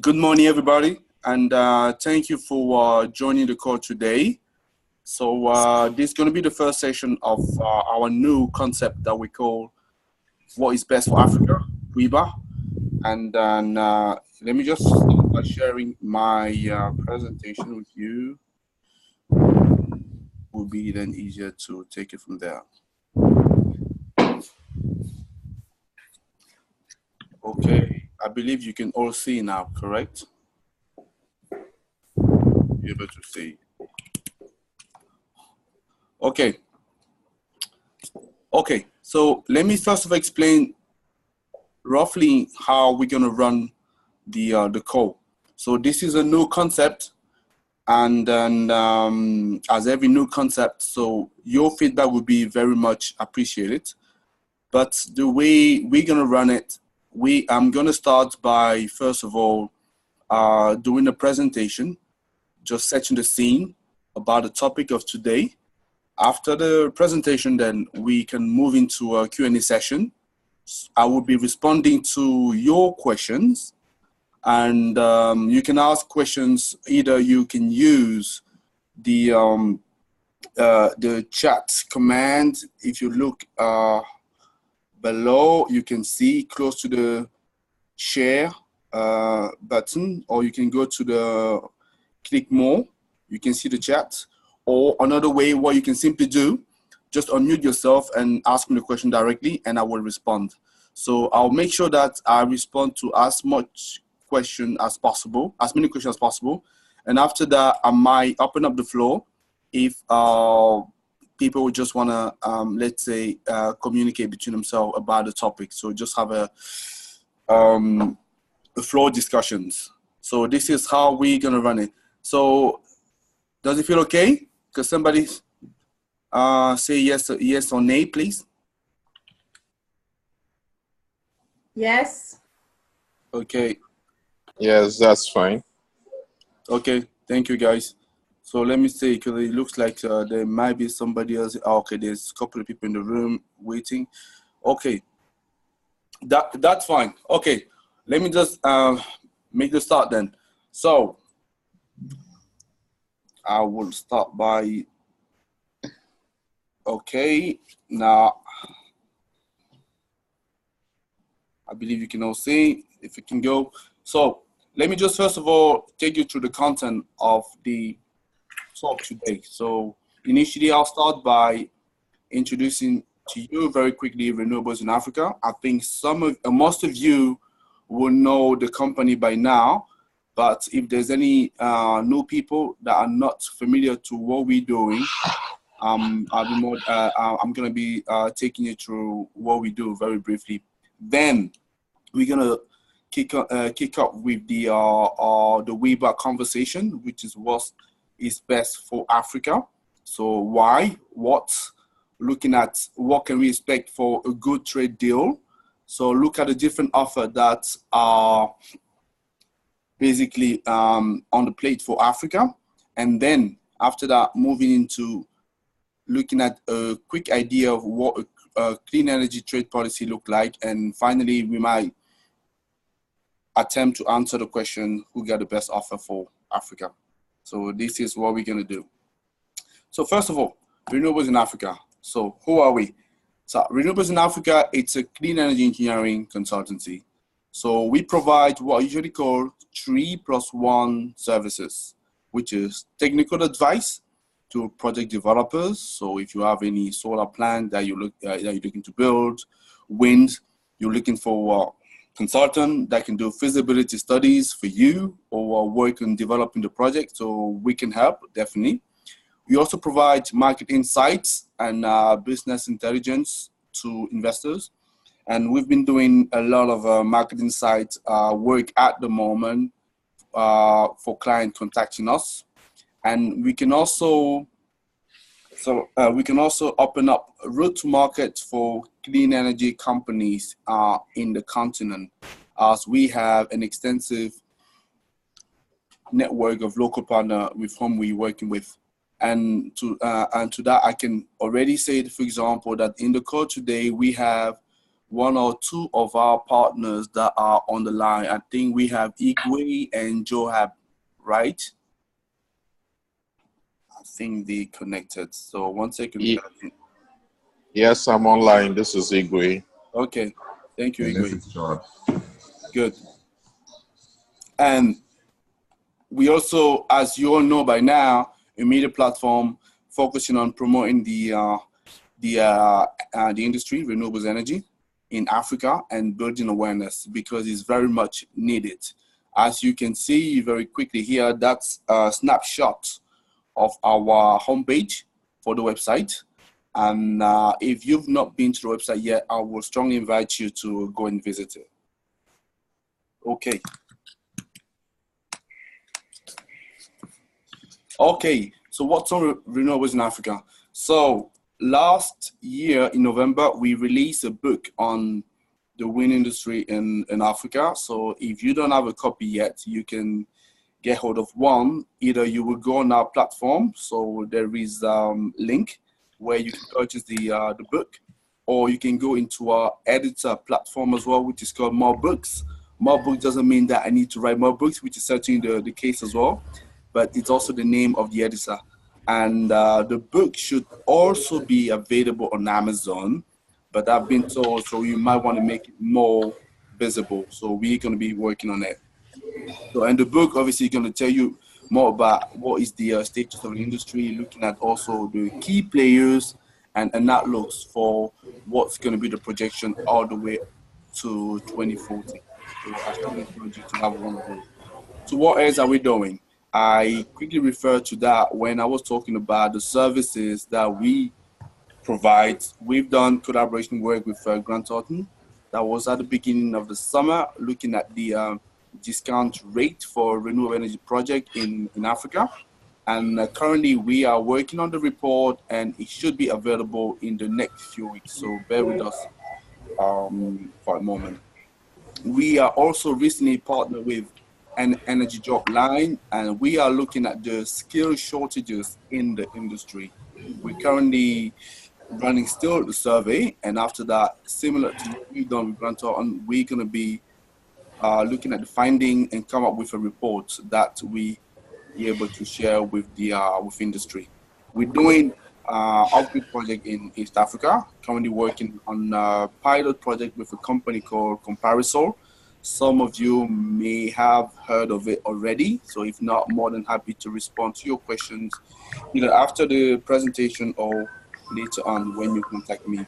Good morning, everybody, and thank you for joining the call today. So this is going to be the first session of our new concept that we call "What is Best for Africa," WiBA. And then let me just start by sharing my presentation with you. Will be then easier to take it from there. Okay, I believe you can all see now, correct? You're able to see. Okay. Okay, so let me first of all explain roughly how we're gonna run the call. So this is a new concept, and then as every new concept, so your feedback would be very much appreciated. But the way we're gonna run it, I'm gonna start by first of all doing a presentation, just setting the scene about the topic of today. After the presentation, then we can move into a Q&A session. I will be responding to your questions, and you can ask questions. Either you can use the chat command. If you look below, you can see close to the share button, or you can go to the click more. You can see the chat. Or another way, what you can simply do, just unmute yourself and ask me the question directly, and I will respond. So I'll make sure that I respond to as much question as possible, as many questions as possible. And after that, I might open up the floor if people would just want to, let's say, communicate between themselves about the topic. So just have a floor discussions. So this is how we're gonna run it. So does it feel okay? Could somebody say yes or nay, please? Yes. Okay. Yes, that's fine. Okay, thank you, guys. So let me say, because it looks like there might be somebody else. Okay, there's a couple of people in the room waiting. Okay, that's fine. Okay, let me just make the start then. So I will start by, okay, now I believe you can all see, if you can go. So let me just first of all take you through the content of the talk today. So initially I'll start by introducing to you very quickly renewables in Africa. I think most of you will know the company by now. But if there's any new people that are not familiar to what we're doing, I'm going to be taking you through what we do very briefly. Then we're going to kick up with the WiBA conversation, which is what is best for Africa. So why, what, looking at what can we expect for a good trade deal. So look at the different offers that are basically on the plate for Africa. And then after that, moving into looking at a quick idea of what a clean energy trade policy look like. And finally, we might attempt to answer the question, who got the best offer for Africa? So this is what we're gonna do. So first of all, renewables in Africa. So who are we? So renewables in Africa, it's a clean energy engineering consultancy. So we provide what I usually call 3+1 services, which is technical advice to project developers. So if you have any solar plant that you're looking to build, wind, you're looking for a consultant that can do feasibility studies for you or work on developing the project. So we can help, definitely. We also provide market insights and business intelligence to investors. And we've been doing a lot of market insight work at the moment for clients contacting us. And we can also, open up a route to market for clean energy companies in the continent, as we have an extensive network of local partners with whom we're working with. And to that, I can already say, for example, that in the call today, we have one or two of our partners that are on the line. I think we have Igwe and Joab, right? I think they connected. So 1 second. Yes, I'm online. This is Igwe. Okay. Thank you, And Igwe. this is John. Good. And we also, as you all know by now, a media platform focusing on promoting the industry, renewables energy in Africa, and building awareness because it's very much needed. As you can see very quickly here, that's a snapshot of our homepage for the website. And if you've not been to the website yet, I will strongly invite you to go and visit it. Okay. Okay, so what's on renewables in Africa? So last year in November, we released a book on the wind industry in Africa. So if you don't have a copy yet, you can get hold of one. Either you will go on our platform, so there is a link where you can purchase the book, or you can go into our editor platform as well, which is called More Books. More Books doesn't mean that I need to write more books, which is certainly the case as well, but it's also the name of the editor. And the book should also be available on Amazon, but I've been told, so you might want to make it more visible. So we're going to be working on it. So, and the book obviously going to tell you more about what is the status of the industry, looking at also the key players and outlooks for what's going to be the projection all the way to 2040. So I strongly encourage you to have one of those. So what else are we doing? I quickly referred to that when I was talking about the services that we provide. We've done collaboration work with Grant Thornton. That was at the beginning of the summer, looking at the discount rate for renewable energy project in Africa. And currently we are working on the report, and it should be available in the next few weeks. So bear with us for a moment. We are also recently partnered with an energy job line, and we are looking at the skill shortages in the industry. We're currently running still the survey, and after that, similar to what we've done with Grant Thornton, we're going to be looking at the finding and come up with a report that we be able to share with the with industry. We're doing off-grid project in East Africa, currently working on a pilot project with a company called Comparisol. Some of you may have heard of it already, so if not, more than happy to respond to your questions either after the presentation or later on when you contact me.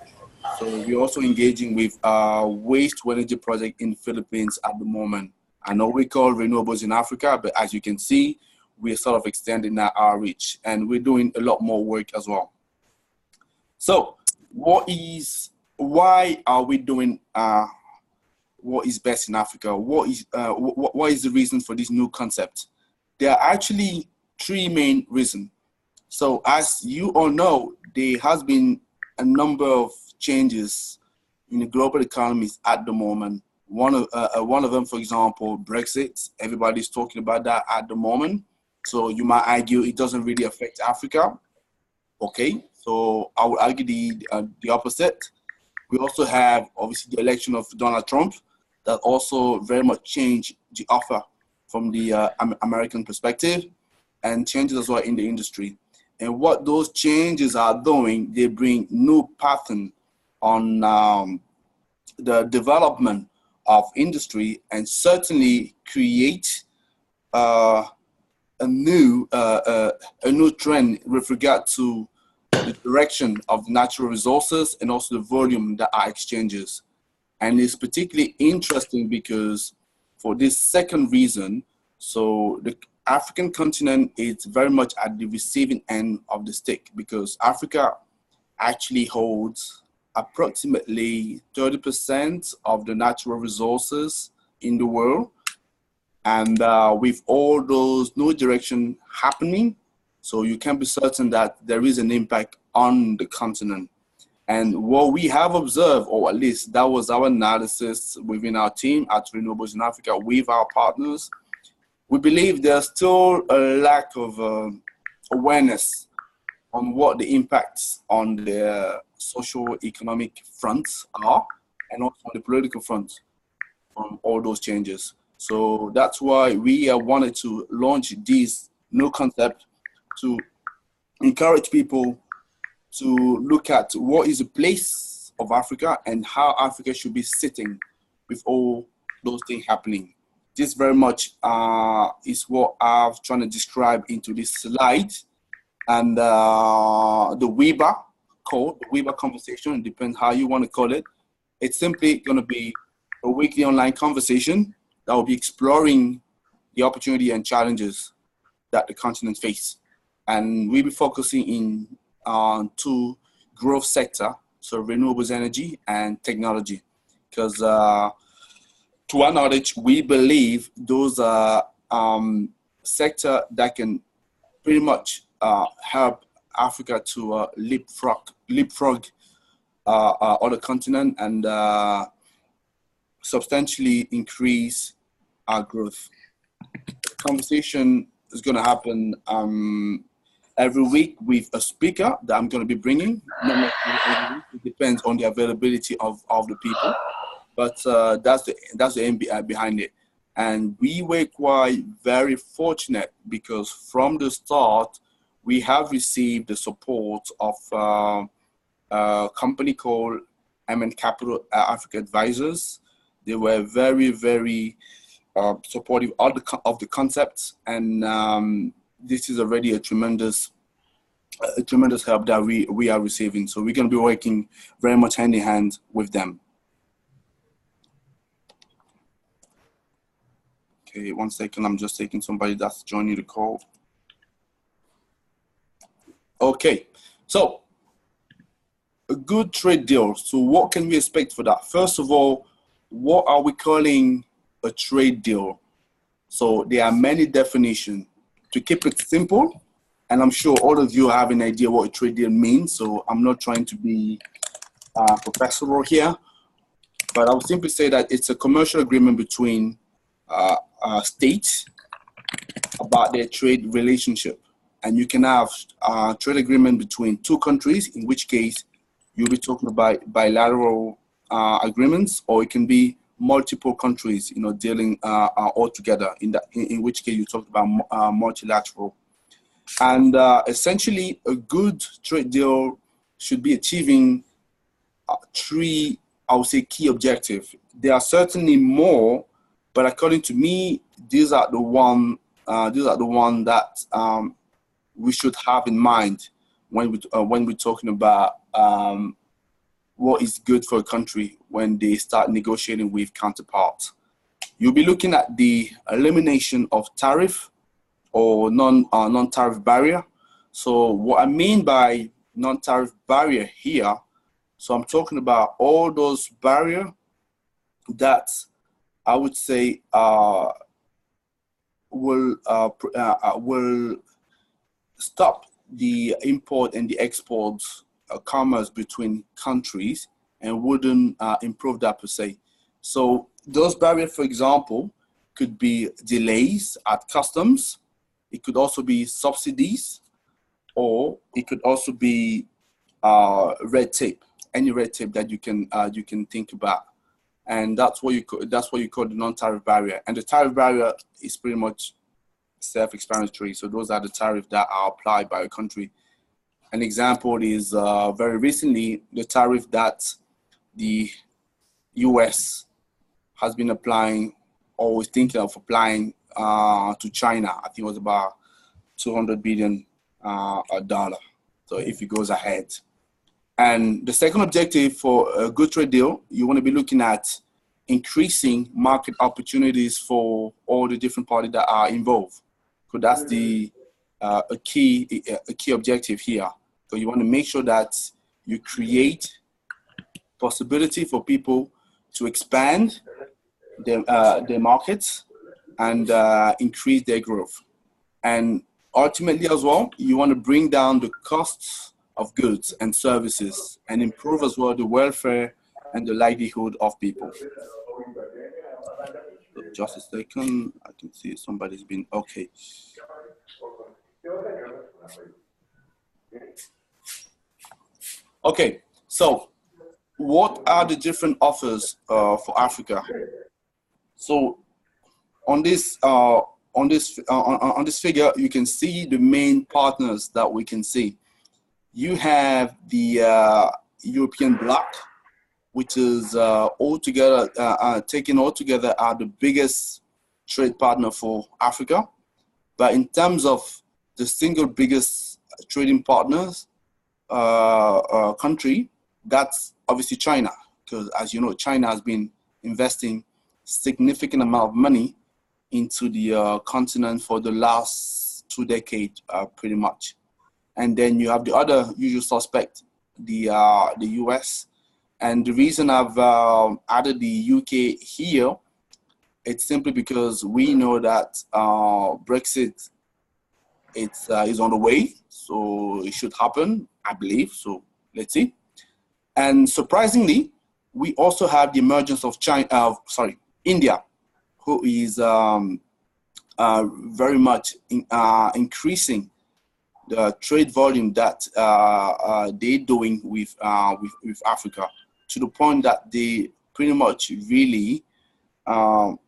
So we're also engaging with a waste-to-energy project in the Philippines at the moment. I know we call renewables in Africa, but as you can see, we're sort of extending our reach, and we're doing a lot more work as well. So why are we doing what is best in Africa? What is the reason for this new concept? There are actually three main reasons. So as you all know, there has been a number of changes in the global economies at the moment. One of them, for example, Brexit. Everybody's talking about that at the moment. So you might argue it doesn't really affect Africa. Okay, so I would argue the opposite. We also have obviously the election of Donald Trump that also very much changed the offer from the American perspective, and changes as well in the industry. And what those changes are doing, they bring new pattern on the development of industry, and certainly create a new trend with regard to the direction of natural resources and also the volume that are exchanges. And it's particularly interesting because for this second reason, so the African continent is very much at the receiving end of the stick, because Africa actually holds approximately 30% of the natural resources in the world. And with all those new direction happening, so you can be certain that there is an impact on the continent. And what we have observed, or at least that was our analysis within our team at Renewables in Africa with our partners, we believe there's still a lack of awareness on what the impacts on the social economic fronts are. and also on the political front from all those changes. So that's why we wanted to launch this new concept to encourage people to look at what is the place of Africa and how Africa should be sitting with all those things happening. This very much is what I've trying to describe into this slide. And the WiBA Call, the WiBA conversation, it depends how you want to call it. It's simply going to be a weekly online conversation that will be exploring the opportunity and challenges that the continent face. And we'll be focusing in on two growth sector, so renewables energy and technology. Because to our knowledge, we believe those are sector that can pretty much help Africa to leapfrog other continent and substantially increase our growth. The conversation is going to happen every week with a speaker that I'm going to be bringing. Not every week. It depends on the availability of the people, but that's the aim behind it. And we were quite very fortunate because from the start, we have received the support of a company called MN Capital Africa Advisors. They were very, very supportive of the concepts, and this is already a tremendous help that we are receiving. So we're going to be working very much hand in hand with them. Okay, 1 second. I'm just taking somebody that's joining the call. Okay, so a good trade deal. So what can we expect for that? First of all, what are we calling a trade deal? So there are many definitions. To keep it simple, and I'm sure all of you have an idea what a trade deal means, so I'm not trying to be professional here, but I would simply say that it's a commercial agreement between states about their trade relationship. And you can have a trade agreement between two countries, in which case you'll be talking about bilateral agreements, or it can be multiple countries, dealing all together. In which case you talk about multilateral. And essentially, a good trade deal should be achieving three, I would say, key objectives. There are certainly more, but according to me, these are the one that we should have in mind when we're talking about what is good for a country when they start negotiating with counterparts. You'll be looking at the elimination of tariff or non-tariff barrier. So what I mean by non-tariff barrier here, so I'm talking about all those barriers that I would say will stop the import and the export commerce between countries and wouldn't improve that per se. So those barriers, for example, could be delays at customs. It could also be subsidies, or it could also be red tape. Any red tape that you can think about, and that's what you call the non-tariff barrier. And the tariff barrier is pretty much self-explanatory. So those are the tariffs that are applied by a country. An example is very recently the tariff that the US has been applying or is thinking of applying to China. I think it was about $200 billion. So if it goes ahead. And the second objective for a good trade deal, you want to be looking at increasing market opportunities for all the different parties that are involved. So that's a key objective here. So you want to make sure that you create possibility for people to expand their markets and increase their growth. And ultimately as well, you want to bring down the costs of goods and services and improve as well the welfare and the livelihood of people. So just a second, I can see somebody's been, okay. Okay, so what are the different offers for Africa? So on this figure, you can see the main partners that we can see. You have the European bloc, which is taken all together are the biggest trade partner for Africa. But in terms of the single biggest trading partners country, that's obviously China, because as you know, China has been investing significant amount of money into the continent for the last 2 decades, pretty much. And then you have the other usual suspect, the US. And the reason I've added the UK here, it's simply because we know that Brexit is on the way, so it should happen, I believe. So let's see. And surprisingly, we also have the emergence of India, who is very much increasing the trade volume that they're doing with Africa, to the point that they pretty much really are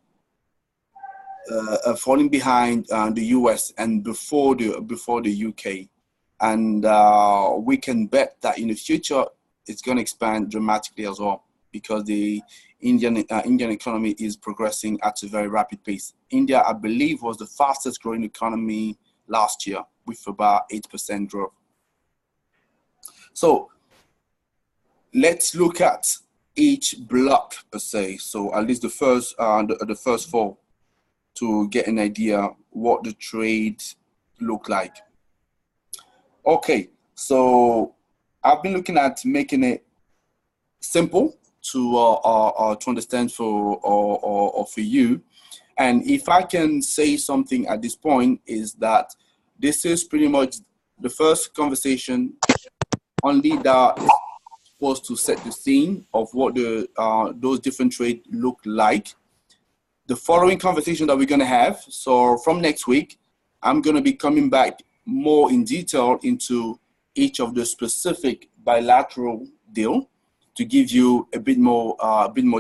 falling behind the US and before the UK. And we can bet that in the future it's going to expand dramatically as well, because the Indian economy is progressing at a very rapid pace. India, I believe, was the fastest growing economy last year with about 8% growth. So let's look at each block per se. So at least the first four, to get an idea what the trade look like. Okay, so I've been looking at making it simple to understand for you. And if I can say something at this point, is that this is pretty much the first conversation only that is supposed to set the scene of what those different trades look like. The following conversation that we're going to have, so from next week, I'm going to be coming back more in detail into each of the specific bilateral deal to give you a bit more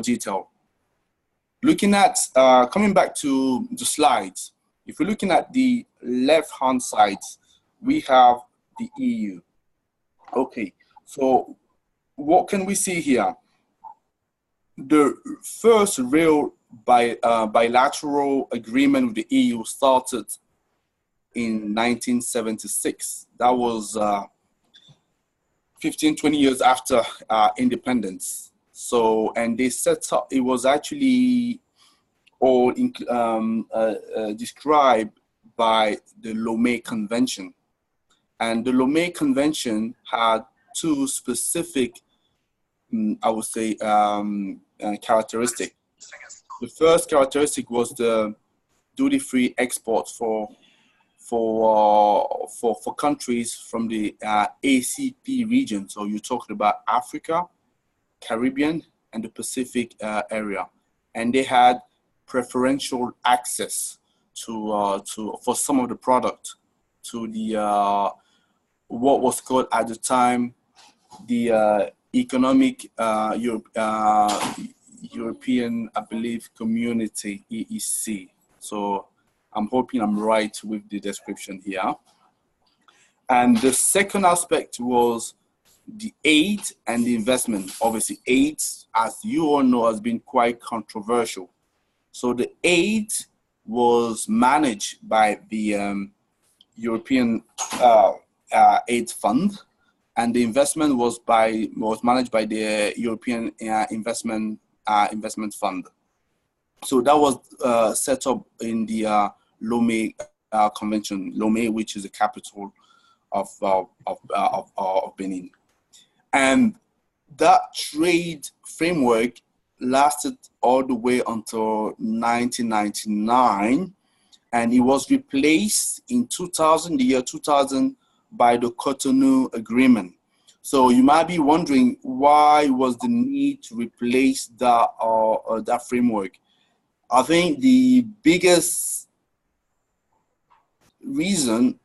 detail. Looking at, coming back to the slides, if we're looking at the left-hand side, we have the EU. Okay, so what can we see here? The first real bilateral agreement with the EU started in 1976. That was 15, 20 years after independence. So, and they set up, it was actually all described by the Lomé Convention. And the Lomé Convention had two specific, I would say, characteristics. The first characteristic was the duty-free exports for countries from the ACP region. So you're talking about Africa, Caribbean, and the Pacific area, and they had preferential access to for some of the product to the what was called at the time the Economic European, I believe, Community, EEC. So I'm hoping I'm right with the description here. And the second aspect was the aid and the investment. Obviously, aid, as you all know, has been quite controversial. So the aid was managed by the European Aid Fund, and the investment was managed by the European Investment Fund. So that was set up in the Lomé Convention, Lomé, which is the capital of Benin. And that trade framework lasted all the way until 1999, and it was replaced in 2000, the year 2000, by the Cotonou Agreement. So you might be wondering, why was the need to replace that framework? I think the biggest reason,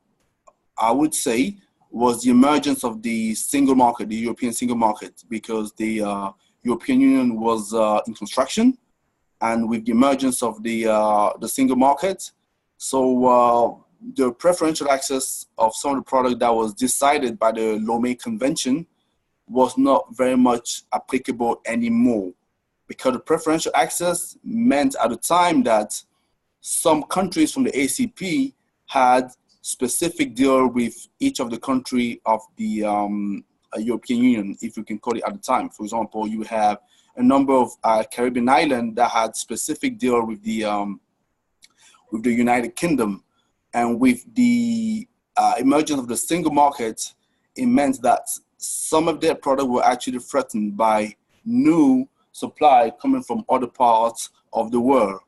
I would say, was the emergence of the single market, the European single market, because the European Union was in construction, and with the emergence of the single market. So the preferential access of some of the product that was decided by the Lomé Convention was not very much applicable anymore, because the preferential access meant at the time that some countries from the ACP had specific deal with each of the country of the European Union, if you can call it at the time. For example, you have a number of Caribbean islands that had specific deal with the United Kingdom, and with the emergence of the single market, it meant that some of their products were actually threatened by new supply coming from other parts of the world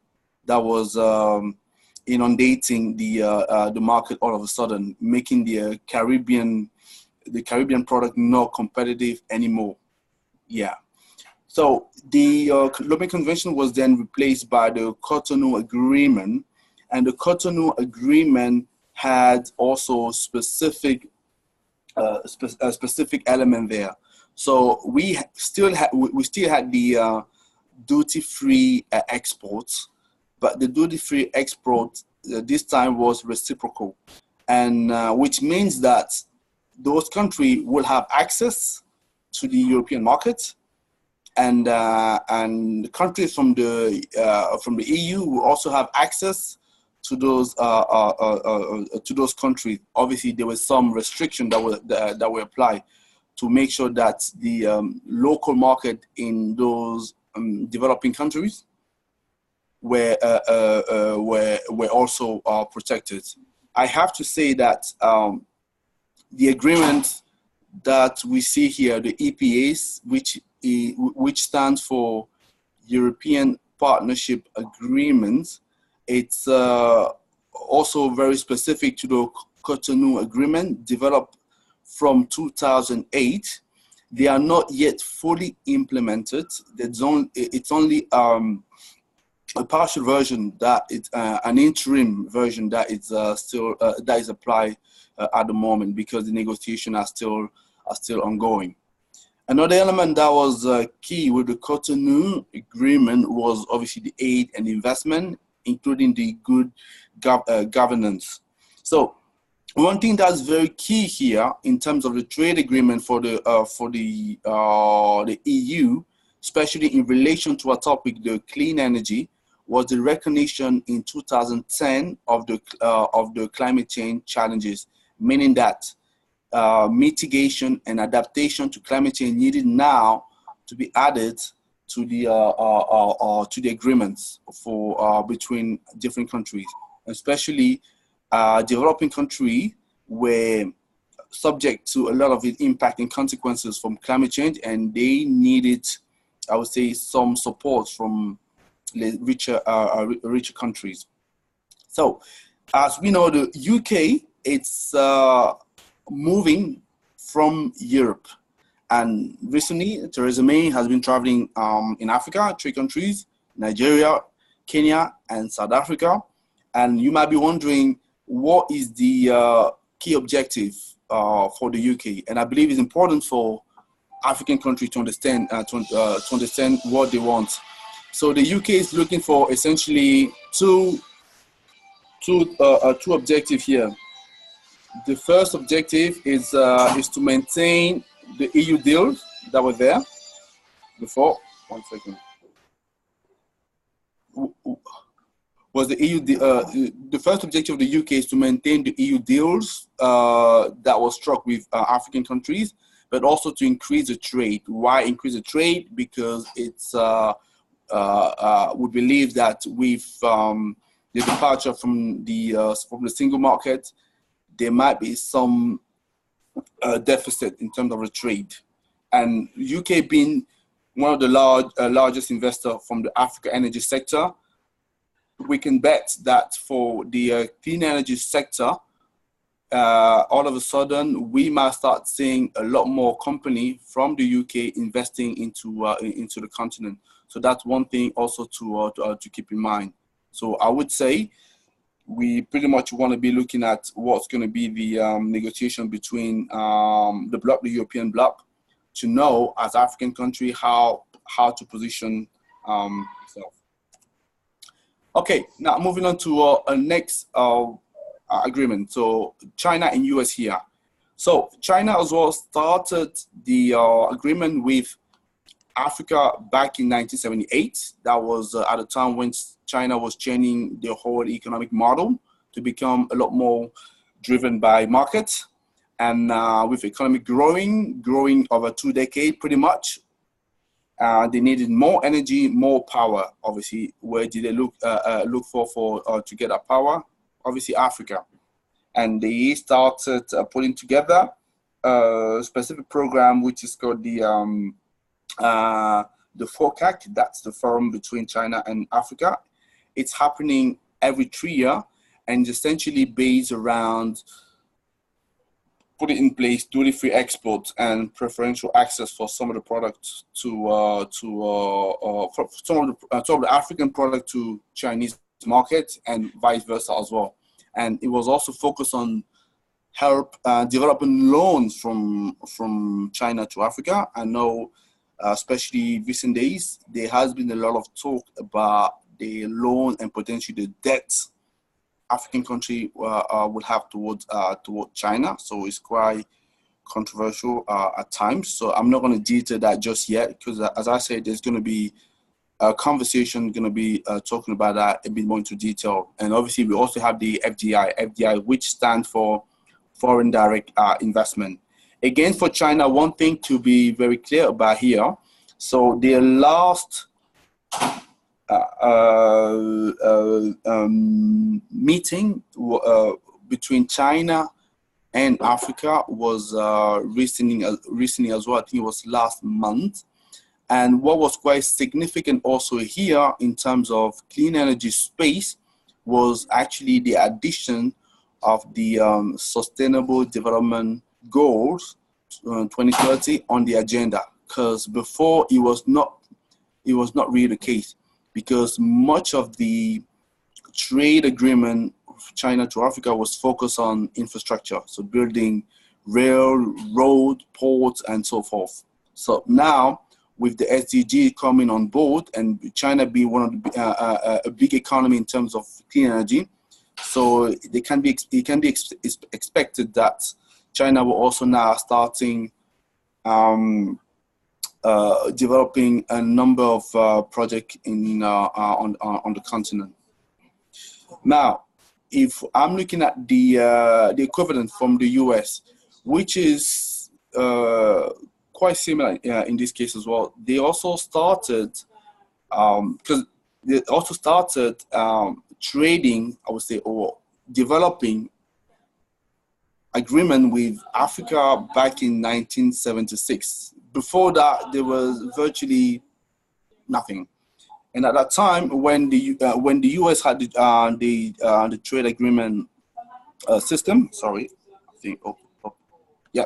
that was inundating the market all of a sudden, making the Caribbean product not competitive anymore. Yeah. So the Lomé Convention was then replaced by the Cotonou Agreement, and the Cotonou Agreement had also specific specific element there. So we still had the duty-free exports, but the duty-free export this time was reciprocal, and which means that those countries will have access to the European market, and the countries from the EU will also have access to those countries. Obviously, there was some restriction that were applied to make sure that the local market in those developing countries were also protected. I have to say that the agreement that we see here, the EPAs, which stands for European Partnership Agreement, it's also very specific to the Cotonou Agreement, developed from 2008. They are not yet fully implemented. It's only a partial version, that it's an interim version that is still that is applied at the moment, because the negotiations are still ongoing. Another element that was key with the Cotonou Agreement was obviously the aid and investment, including the good governance. So one thing that's very key here in terms of the trade agreement for the EU, especially in relation to our topic, the clean energy, was the recognition in 2010 of the climate change challenges, meaning that mitigation and adaptation to climate change needed now to be added to the agreements for between different countries, especially developing countries were subject to a lot of the impact and consequences from climate change, and they needed, I would say, some support from the richer countries. So, as we know, the UK, it's moving from Europe. And recently, Theresa May has been traveling in Africa, 3 countries, Nigeria, Kenya, and South Africa. And you might be wondering, what is the key objective for the UK? And I believe it's important for African countries to understand what they want. So the UK is looking for essentially two objectives here. The first objective is to maintain the EU deals that were there before. One second. Was the EU the first objective of the UK is to maintain the EU deals that was struck with African countries, but also to increase the trade. Why increase the trade? Because it's we believe that with the departure from the single market, there might be some deficit in terms of the trade. And UK being one of the largest investor from the Africa energy sector, we can bet that for the clean energy sector, all of a sudden we might start seeing a lot more company from the UK investing into the continent. So that's one thing also to keep in mind. So I would say we pretty much want to be looking at what's going to be the negotiation between the European bloc, to know as African country how how to position itself. Okay, now moving on to our next agreement. So China and US here. So China as well started the agreement with Africa back in 1978. That was at a time when China was changing the whole economic model to become a lot more driven by markets. And with economy growing over 2 decades pretty much, they needed more energy, more power. Obviously, where did they look for to get that power? Obviously, Africa. And they started putting together a specific program, which is called the FOCAC. That's the forum between China and Africa. It's happening every 3 years, and essentially based around putting in place duty-free export and preferential access for some of the products for some of the African product to Chinese market, and vice versa as well. And it was also focused on help developing loans from China to Africa. I know, especially recent days, there has been a lot of talk about the loan and potentially the debt African country would have toward China. So it's quite controversial at times. So I'm not going to detail that just yet, because as I said, there's going to be a conversation going to be talking about that a bit more into detail. And obviously we also have the FDI, which stands for foreign direct investment. Again, for China, one thing to be very clear about here. So their last meeting between China and Africa was recently as well. I think it was last month. And what was quite significant also here in terms of clean energy space was actually the addition of the Sustainable Development Goals 2030 on the agenda. Because before it was not really the case, because much of the trade agreement of China to Africa was focused on infrastructure, so building rail, road, ports, and so forth. So now, with the SDG coming on board and China being one of the a big economy in terms of clean energy, so it can be expected that China will also now starting developing a number of projects on the continent. Now, if I'm looking at the equivalent from the US, which is quite similar in this case as well, they also started trading, I would say, or developing agreement with Africa back in 1976. Before that, there was virtually nothing. And at that time, when the US had the trade agreement system, sorry, I think, yeah.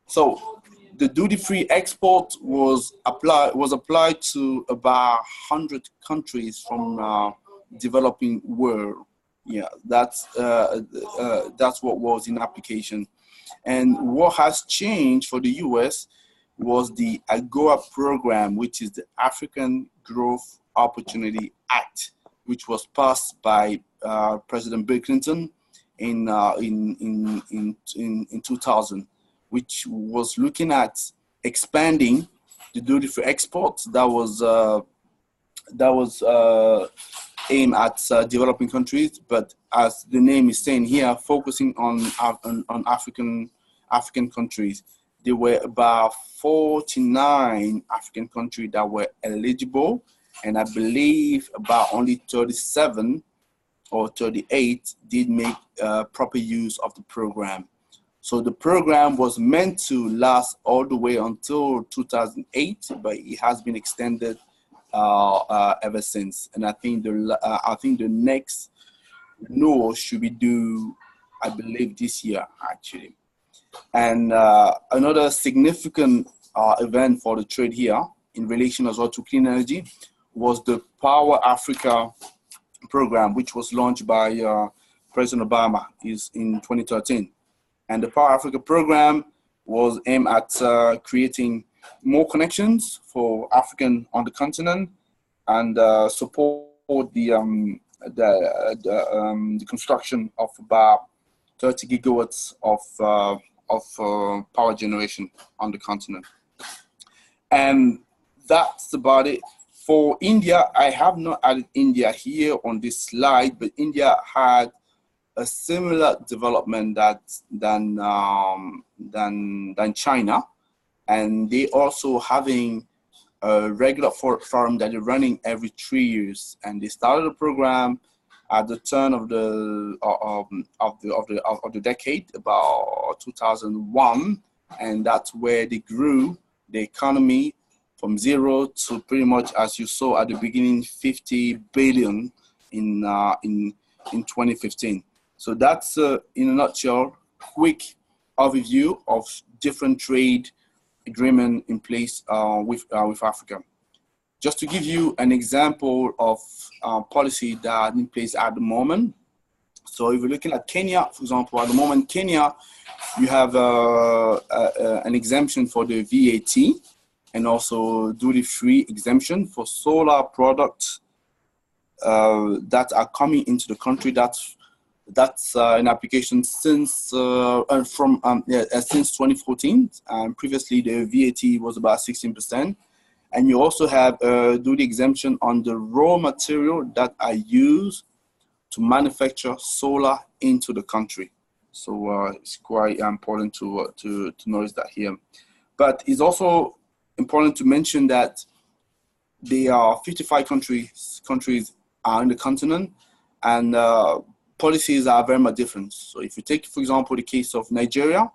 So the duty-free export was applied to about 100 countries from developing world. Yeah, that's what was in application. And what has changed for the US was the AGOA program, which is the African Growth Opportunity Act, which was passed by President Bill Clinton in 2000, which was looking at expanding the duty-free exports that was aimed at developing countries, but as the name is saying here, focusing on African countries. There were about 49 African countries that were eligible, and I believe about only 37 or 38 did make proper use of the program. So the program was meant to last all the way until 2008, but it has been extended ever since. And I think the next renewal should be due, I believe, this year actually. And another significant event for the trade here in relation as well to clean energy was the Power Africa program, which was launched by President Obama in 2013. And the Power Africa program was aimed at creating more connections for African on the continent, and support the construction of about 30 gigawatts of power generation on the continent. And that's about it. For India, I have not added India here on this slide, but India had a similar development than China, and they also having a regular forum that they're running every 3 years, and they started a program at the turn of the decade, about 2001, and that's where they grew the economy from zero to pretty much, as you saw at the beginning, 50 billion in 2015. So that's in a nutshell, quick overview of different trade agreement in place with Africa. Just to give you an example of policy that are in place at the moment. So if you're looking at Kenya, for example, at the moment, Kenya, you have an exemption for the VAT and also duty-free exemption for solar products that are coming into the country. That's an application since 2014. Previously, the VAT was about 16%. And you also have a duty exemption on the raw material that are used to manufacture solar into the country. So it's quite important to notice that here. But it's also important to mention that there are 55 countries are in the continent, and policies are very much different. So if you take, for example, the case of Nigeria,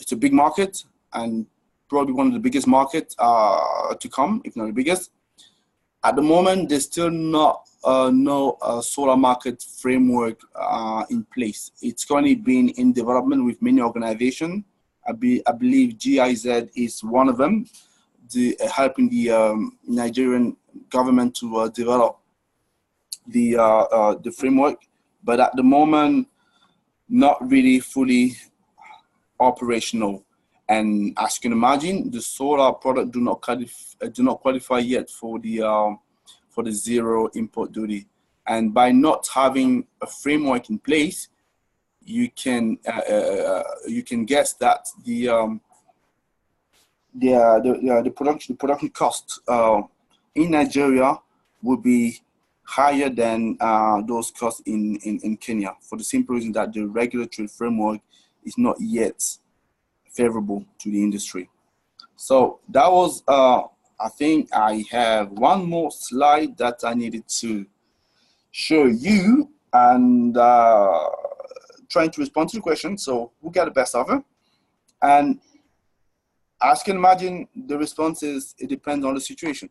it's a big market and probably one of the biggest markets to come, if not the biggest. At the moment, there's still no solar market framework in place. It's currently been in development with many organizations. I believe GIZ is one of them, helping the Nigerian government to develop the framework. But at the moment, not really fully operational. And as you can imagine, the solar product do not qualify yet for the zero import duty. And by not having a framework in place, you can guess that the production cost in Nigeria will be higher than those costs in Kenya, for the simple reason that the regulatory framework is not yet favorable to the industry. So that was, I think I have one more slide that I needed to show you, and trying to respond to the question. So who got the best of it? And as you can imagine, the response is, it depends on the situation.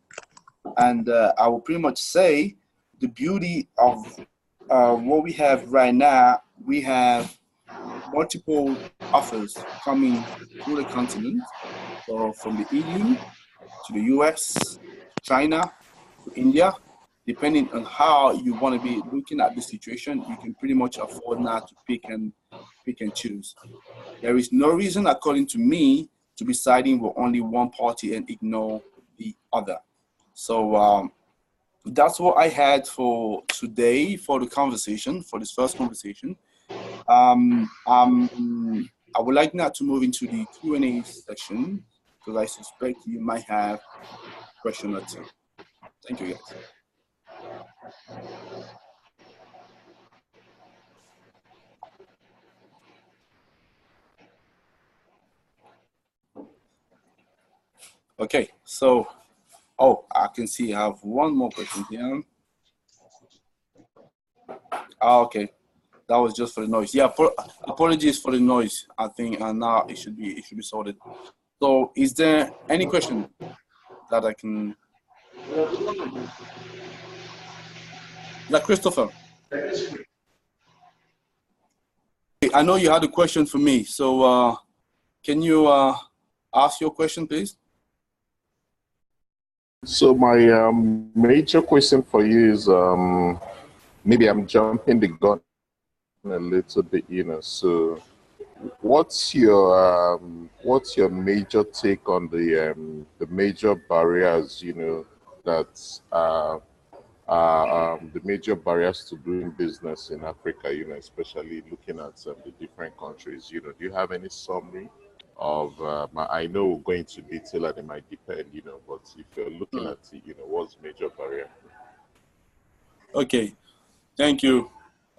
And I will pretty much say the beauty of what we have right now, we have multiple offers coming through the continent. So from the EU to the US, China, to India, depending on how you want to be looking at the situation, you can pretty much afford now to pick and choose. There is no reason, according to me, to be siding with only one party and ignore the other. So that's what I had for today for the conversation, for this first conversation. I would like now to move into the Q&A section, because I suspect you might have a question or two. Thank you, guys. Okay, so, I can see I have one more question here. Okay, that was just for the noise. Yeah, apologies for the noise. I think now it should be sorted. So, is there any question that I can? Like Christopher, I know you had a question for me. So, can you ask your question, please? So my major question for you is, maybe I'm jumping the gun a little bit, so what's your major take on the major barriers, that the major barriers to doing business in Africa, especially looking at the different countries, do you have any summary of, I know we're going to detail and it might depend, but if you're looking at it, what's major barrier? Okay, thank you,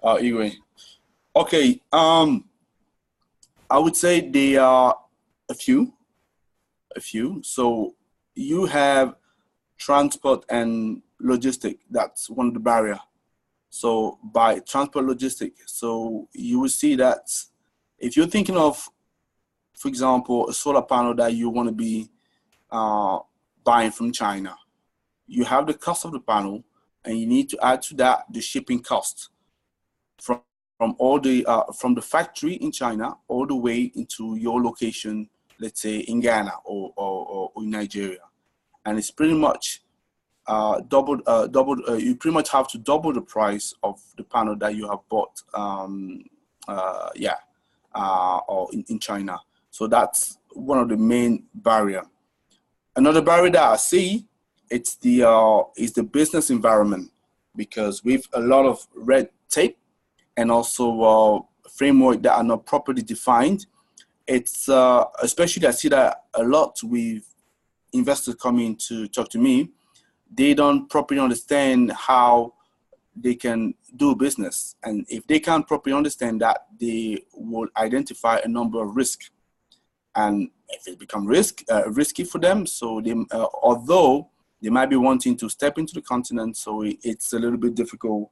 Igwe. Okay, I would say there are a few. So you have transport and logistic. That's one of the barrier. So by transport logistic, so you will see that if you're thinking of, for example, a solar panel that you want to be buying from China, you have the cost of the panel, and you need to add to that the shipping cost from all the from the factory in China all the way into your location, let's say in Ghana or in Nigeria, and it's pretty much doubled. You pretty much have to double the price of the panel that you have bought, or in China. So that's one of the main barrier. Another barrier that I see, it's is the business environment, because with a lot of red tape and also framework that are not properly defined, it's especially I see that a lot with investors coming to talk to me, they don't properly understand how they can do business, and if they can't properly understand that, they will identify a number of risks, and if it becomes risky for them, so they although they might be wanting to step into the continent, so it's a little bit difficult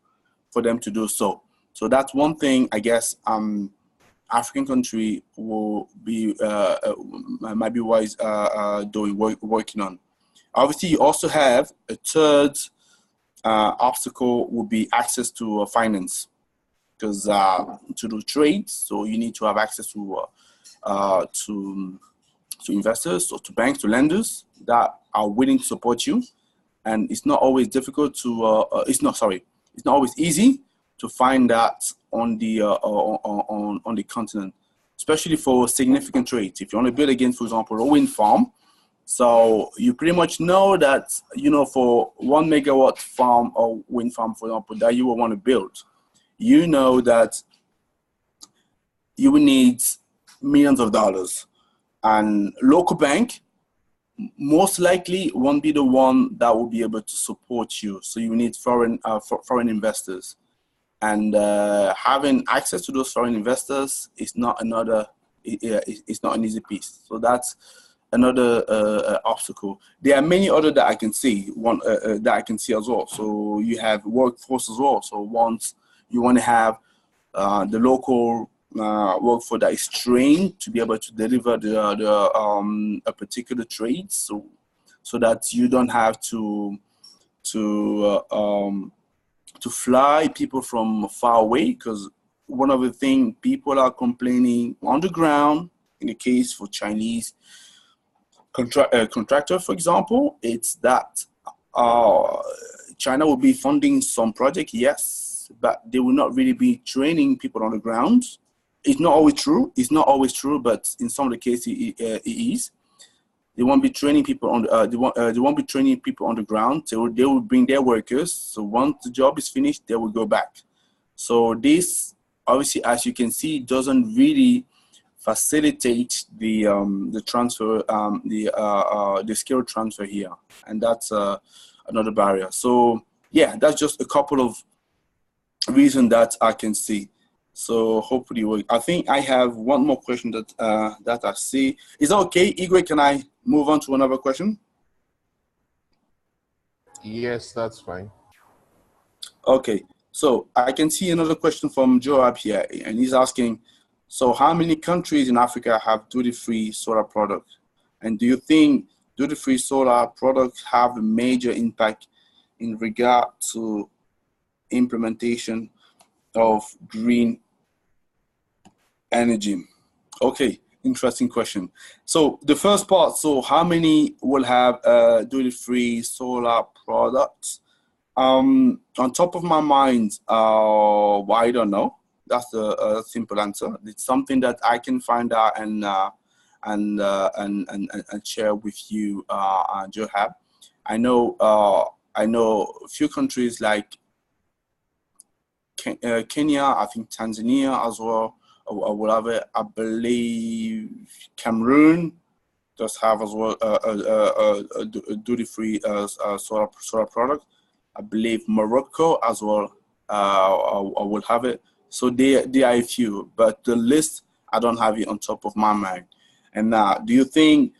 for them to do so. So that's one thing I guess African country will be might be wise working on. Obviously, you also have a third obstacle would be access to finance, because to do trades, so you need to have access to investors or to banks, to lenders that are willing to support you, and it's not always difficult to it's not always easy to find that on the continent, especially for significant trades. If you want to build against, for example, a wind farm, so you pretty much know that, for 1 megawatt farm or wind farm, for example, that you will want to build, you know that you will need millions of dollars, and local bank most likely won't be the one that will be able to support you. So you need foreign investors, and having access to those foreign investors is not it's not an easy piece. So that's another obstacle. There are many other that I can see. One that I can see as well. So you have workforce as well. So once you want to have the local workforce that is trained to be able to deliver a particular trade, so that you don't have to fly people from far away, because one of the things people are complaining on the ground, in the case for Chinese contractor, for example, it's that China will be funding some project, yes, but they will not really be training people on the ground. It's not always true. It's not always true, but in some of the cases, it is. They won't be training people on they won't be training people on the ground. They will bring their workers. So once the job is finished, they will go back. So this, obviously, as you can see, doesn't really facilitate the transfer, the skill transfer here, and that's another barrier. So yeah, that's just a couple of reasons that I can see. So hopefully, I think I have one more question that that I see. Is that okay, Igwe? Can I move on to another question? Yes, that's fine. Okay, so I can see another question from Joab here, and he's asking, so how many countries in Africa have duty-free solar products? And do you think duty-free solar products have a major impact in regard to implementation of green energy? Okay, interesting question. So the first part, so how many will have duty-free solar products? On top of my mind, I don't know, That's the simple answer. It's something that I can find out and share with you, Johab. I know a few countries like Kenya, I think Tanzania as well, or whatever. I believe Cameroon does have as well a duty-free solar product. I believe Morocco as well will have it. So there are a few, but the list I don't have it on top of my mind. And do you think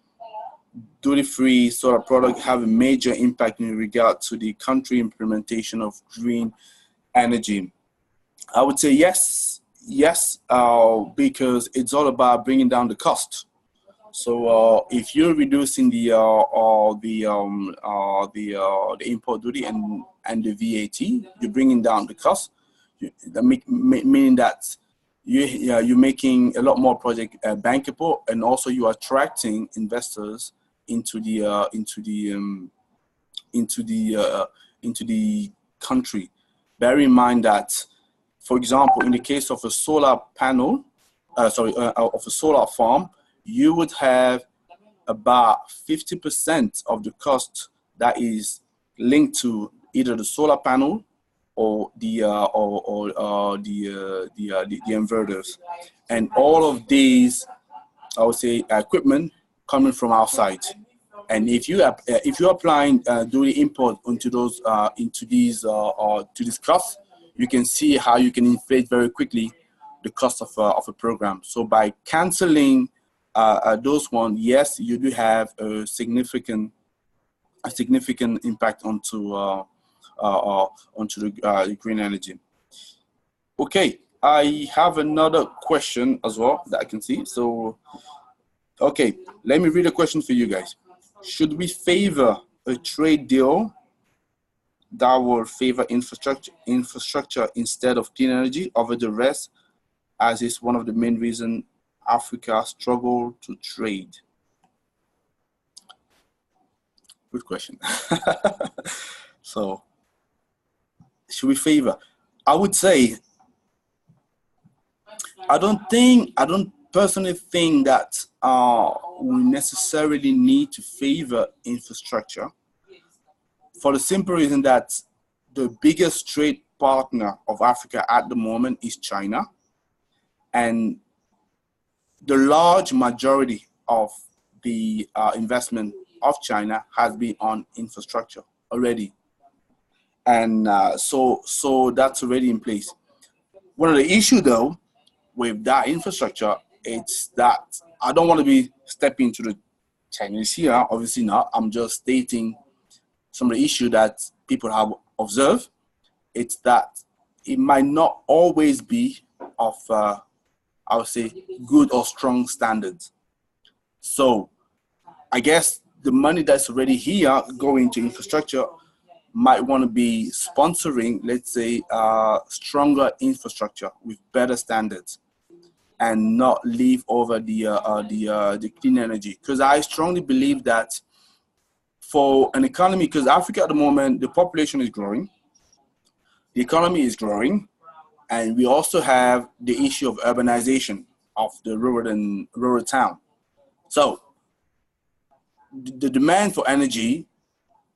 duty-free solar products have a major impact in regard to the country implementation of green energy? I would say yes, because it's all about bringing down the cost. So if you're reducing the import duty and the VAT, you're bringing down the cost. Meaning that you're making a lot more project bankable, and also you are attracting investors into the country. Bear in mind that, for example, in the case of a solar panel, of a solar farm, you would have about 50% of the cost that is linked to either the solar panel or the inverters, and all of these, I would say, equipment coming from outside. And if you're applying duty import onto those to these costs, you can see how you can inflate very quickly the cost of a program. So by canceling those ones, yes, you do have a significant impact onto the green energy. Okay, I have another question as well that I can see. So, okay, let me read a question for you guys. Should we favor a trade deal that will favor infrastructure instead of clean energy over the rest, as is one of the main reasons Africa struggle to trade? Good question. So, should we favor? I would say, I don't personally think that we necessarily need to favor infrastructure, for the simple reason that the biggest trade partner of Africa at the moment is China, and the large majority of the investment of China has been on infrastructure already. And so that's already in place. One of the issues, though, with that infrastructure, it's that I don't want to be stepping into the Chinese here, obviously not. I'm just stating some of the issues that people have observed. It's that it might not always be of, I would say, good or strong standards. So I guess the money that's already here going to infrastructure might want to be sponsoring, let's say, stronger infrastructure with better standards, and not leave over the clean energy. Because I strongly believe that for an economy, because Africa at the moment, the population is growing, the economy is growing, and we also have the issue of urbanization of the rural town. So the demand for energy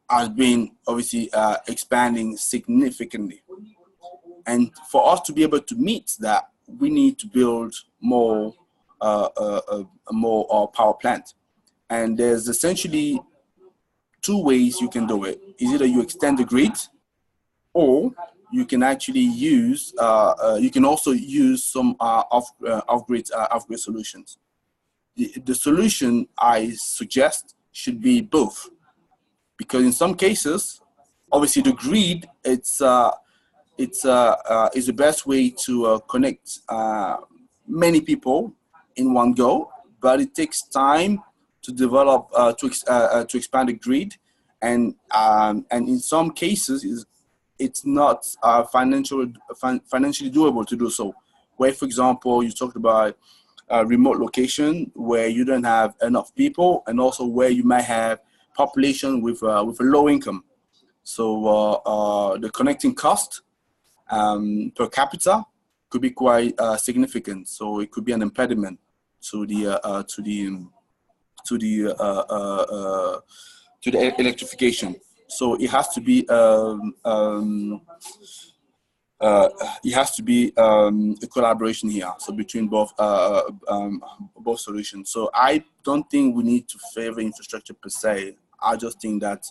has been obviously expanding significantly. And for us to be able to meet that, we need to build more power plant. And there's essentially two ways you can do it. Is either you extend the grid, or you can actually use, you can also use some off-grid solutions. The solution I suggest should be both, because in some cases, obviously the grid, is the best way to connect many people in one go, but it takes time to develop, to expand the grid, and in some cases it's not financially doable to do so. Where, for example, you talked about a remote location where you don't have enough people, and also where you might have population with a low income. So the connecting cost per capita could be quite significant. So it could be an impediment to the electrification. So it has to be a collaboration here. So between both solutions. So I don't think we need to favor infrastructure per se. I just think that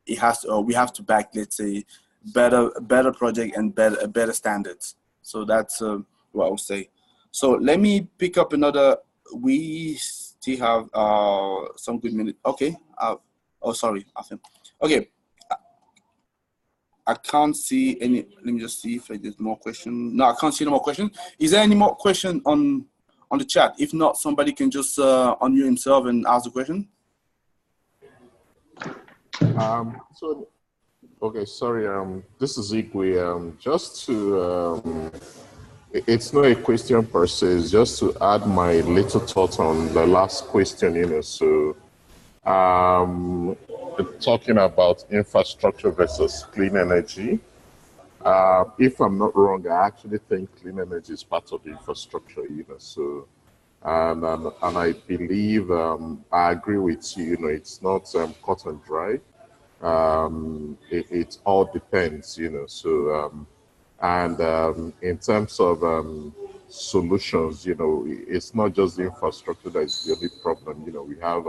it has to, we have to back, let's say, better project and better standards. So that's what I would say. So let me pick up another. We still have some good minutes. Okay. Oh, sorry. Okay. I can't see any. Let me just see if there's more questions. No, I can't see any more questions. Is there any more question on the chat? If not, somebody can just unmute himself and ask the question. Okay, sorry. This is Igwe. Just to, it's not a question per se. It's just to add my little thought on the last question. You know, so talking about infrastructure versus clean energy. If I'm not wrong, I actually think clean energy is part of the infrastructure. You know, so. And I believe I agree with you. You know, it's not cut and dry. It all depends, you know. So in terms of solutions, you know, it's not just the infrastructure that is the only problem. You know, we have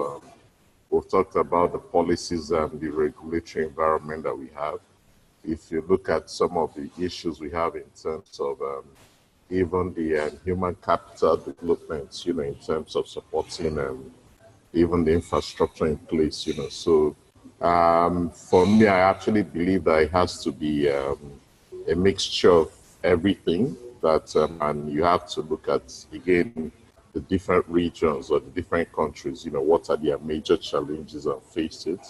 we've talked about the policies and the regulatory environment that we have. If you look at some of the issues we have in terms of even the human capital development, you know, in terms of supporting even the infrastructure in place, you know. So for me, I actually believe that it has to be a mixture of everything that, and you have to look at, again, the different regions or the different countries, you know, what are their major challenges and face it.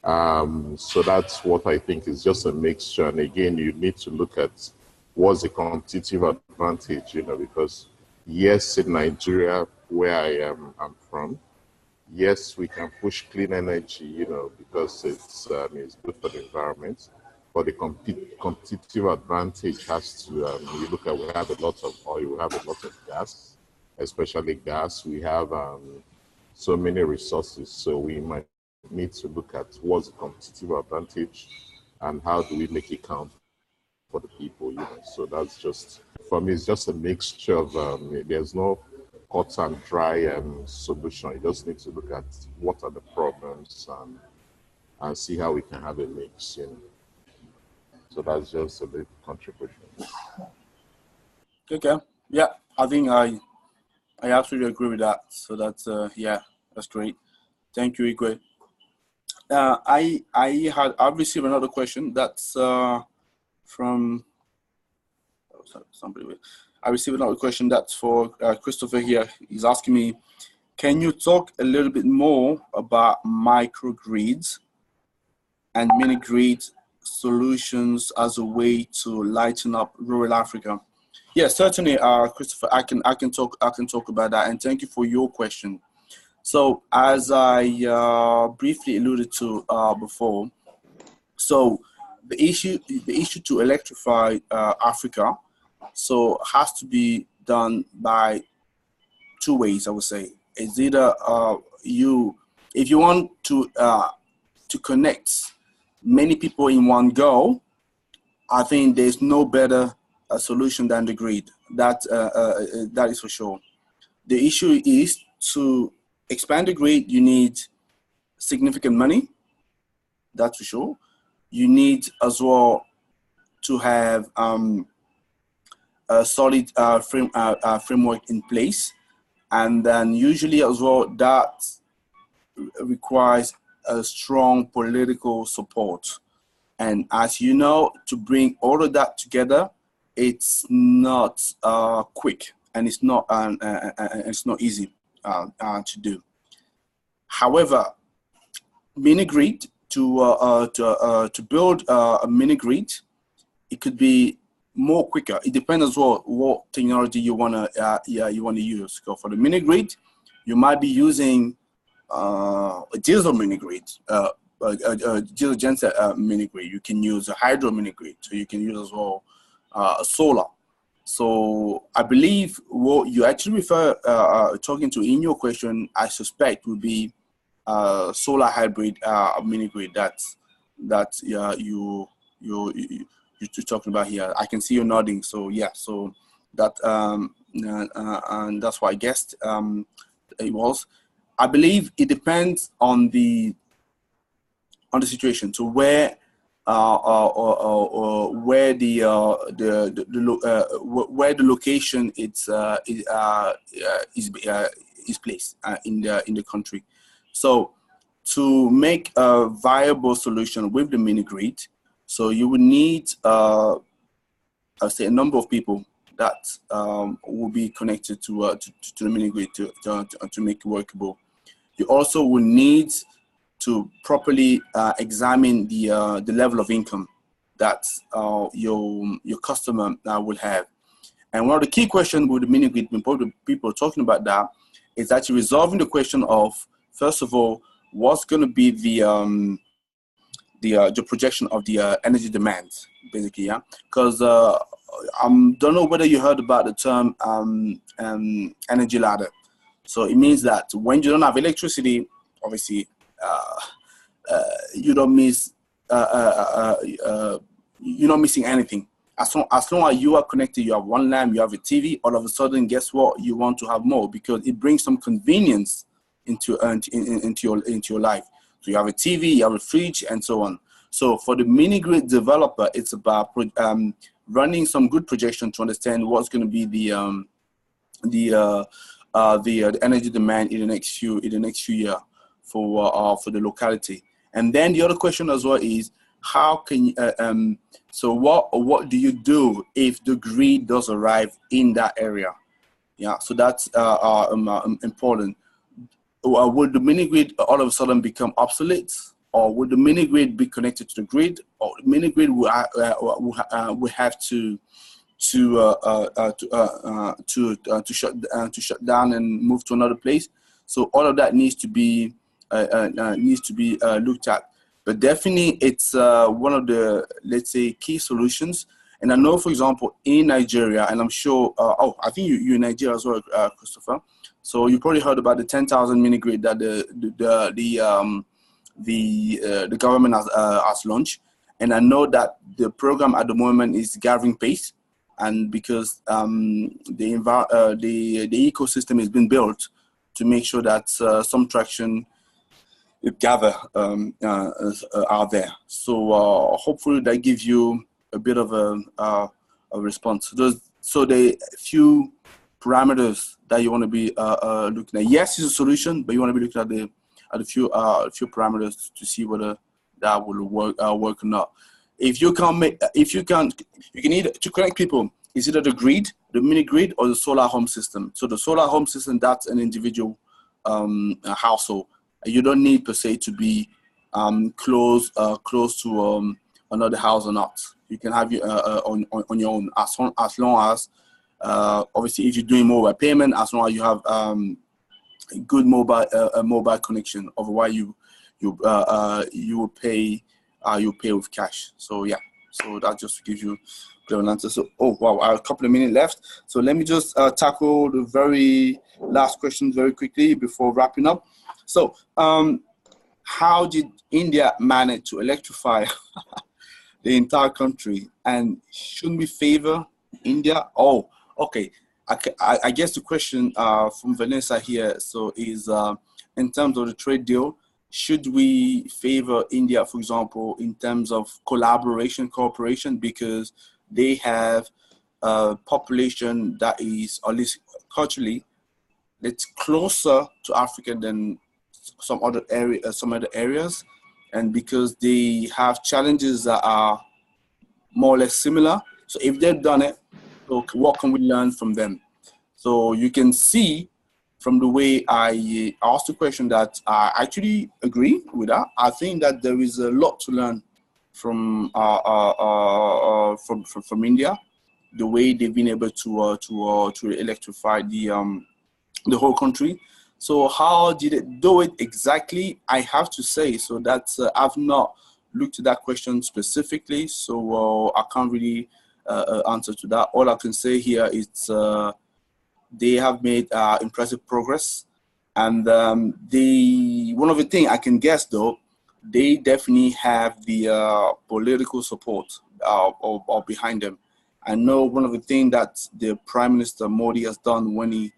So that's what I think is just a mixture. And again, you need to look at what's the competitive advantage, you know, because yes, in Nigeria, where I'm from, yes, we can push clean energy, you know, because it's good for the environment. But the competitive advantage has to, you look at, we have a lot of oil, we have a lot of gas, especially gas. We have so many resources. So we might need to look at what's the competitive advantage and how do we make it count for the people, you know. So that's just, for me, it's just a mixture of, there's no cut and dry solution. You just need to look at what are the problems and see how we can have a mix, you know. So that's just a big contribution. Okay. Yeah, I think I absolutely agree with that. So that's yeah, that's great. Thank you, Igwe. I've received another question that's from somebody. I received another question that's for Christopher here. He's asking me, can you talk a little bit more about microgrids and mini-grid solutions as a way to lighten up rural Africa? Yeah, certainly, Christopher. I can talk about that. And thank you for your question. So, as I briefly alluded to before, so the issue to electrify Africa, so has to be done by two ways. I would say it's either if you want to connect many people in one go, I think there's no better solution than the grid. That is for sure. The issue is to expand the grid. You need significant money. That's for sure. You need as well to have a solid framework in place, and then usually as well that requires a strong political support. And as you know, to bring all of that together, it's not quick, and it's not easy to do. However, mini grid to build a mini grid, it could be more quicker. It depends as well what technology you wanna use. So for the mini grid, you might be using a diesel mini grid, a diesel genset mini grid. You can use a hydro mini grid, so you can use as well solar. So I believe what you actually refer talking to in your question, I suspect, would be solar hybrid mini grid. That you're talking about here. I can see you nodding. So yeah, so that and that's what I guessed it was. I believe it depends on the situation. So where where where the location is placed in the country. So to make a viable solution with the mini grid, so you would need I'll say a number of people that will be connected to the mini grid to make it workable. You also will need to properly examine the level of income that your customer will have. And one of the key questions with the mini grid, when people are talking about that, is actually resolving the question of, first of all, what's going to be the projection of the energy demand, basically, yeah. Because don't know whether you heard about the term energy ladder. So it means that when you don't have electricity, obviously, you don't miss. You're not missing anything. As long as you are connected, you have one lamp, you have a TV. All of a sudden, guess what? You want to have more because it brings some convenience into your life. So you have a TV, you have a fridge, and so on. So for the mini grid developer, it's about running some good projection to understand what's going to be the energy demand in the next few years for the locality. And then the other question as well is, how can you, so what do you do if the grid does arrive in that area? Yeah, so that's important. Would the mini grid all of a sudden become obsolete, or would the mini grid be connected to the grid, or the mini grid will have to shut down and move to another place? So all of that needs to be looked at. But definitely, it's one of the, let's say, key solutions. And I know, for example, in Nigeria, and I'm sure, I think you're in Nigeria as well, Christopher. So you probably heard about the 10,000 mini grid that the government has launched. And I know that the program at the moment is gathering pace, and because the ecosystem has been built to make sure that some traction gather out there. So hopefully that gives you a bit of a response. So the few parameters that you want to be looking at. Yes, it's a solution, but you want to be looking at a few parameters to see whether that will work or not. If you can either to connect people. Is either the grid, the mini grid, or the solar home system. So the solar home system, that's an individual household. You don't need per se to be close to another house or not. You can have it on your own as long as obviously if you're doing mobile payment, as long as you have good mobile connection. Otherwise, you will pay with cash. So yeah, so that just gives you an answer. So wow, I have a couple of minutes left. So let me just tackle the very last question very quickly before wrapping up. So how did India manage to electrify the entire country, and shouldn't we favor India? Oh, okay. I guess the question from Vanessa here, so is in terms of the trade deal, should we favor India, for example, in terms of cooperation, because they have a population that is, at least culturally, it's closer to Africa than some other areas, and because they have challenges that are more or less similar. So if they've done it, so what can we learn from them? So you can see from the way I asked the question that I actually agree with that. I think that there is a lot to learn from India, the way they've been able to electrify the whole country. So how did it do it exactly? I have to say, so that I've not looked at that question specifically, so I can't really answer to that. All I can say here is they have made impressive progress, and one of the things I can guess though, they definitely have the political support or behind them. I know one of the things that the Prime Minister Modi has done when he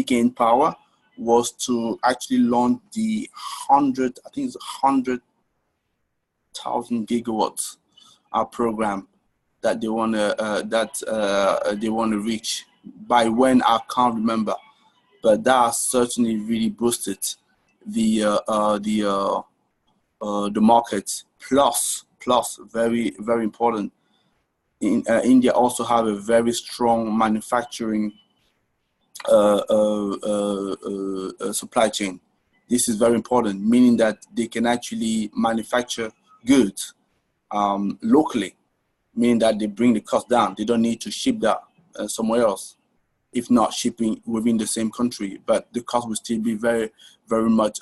gained power was to actually launch the 100,000 gigawatts program that they want to reach. By when, I can't remember, but that has certainly really boosted the market. Plus, very very important. India also have a very strong manufacturing supply chain. This is very important, meaning that they can actually manufacture goods locally, meaning that they bring the cost down. They don't need to ship that somewhere else, if not shipping within the same country, but the cost will still be very, very much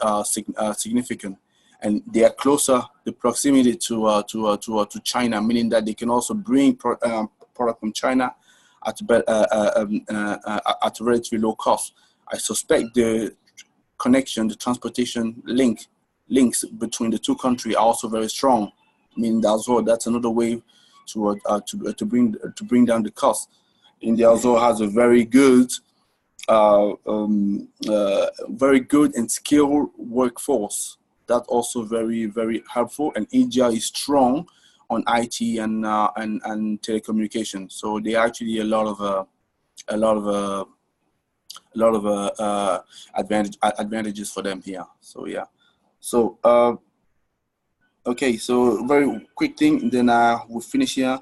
significant. And they are closer, the proximity to China, meaning that they can also bring product from China at a relatively low cost. I suspect the connection, the transportation links between the two countries are also very strong. I mean, that's another way to bring down the cost. India also has a very good and skilled workforce. That's also very, very helpful. And India is strong on IT and telecommunications. So they actually a lot of advantages for them here. So yeah. So okay. So very quick thing. Then we'll finish here.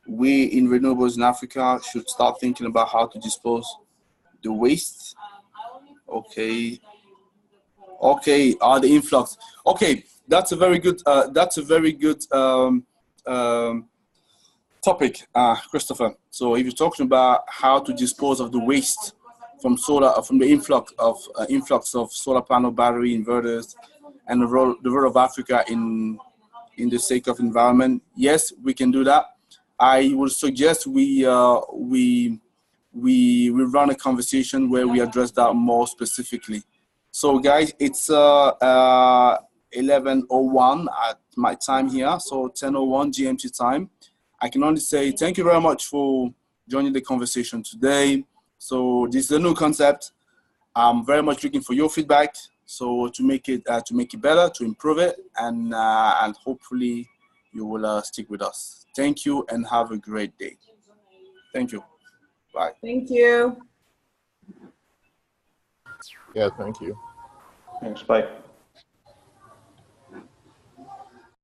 We in renewables in Africa should start thinking about how to dispose the waste. Okay. The influx. Okay, that's a very good topic, Christopher. So if you're talking about how to dispose of the waste from the influx of solar panel, battery, inverters, and the role of Africa in the sake of environment, yes, we can do that. I would suggest we run a conversation where we address that more specifically. So guys, it's 11:01 at my time here, so 10:01 GMT time. I can only say thank you very much for joining the conversation today. So this is a new concept. I'm very much looking for your feedback, so to make it better, to improve it, and hopefully you will stick with us. Thank you and have a great day. Thank you. Bye. Thank you. Yeah, thank you. Thanks, bye.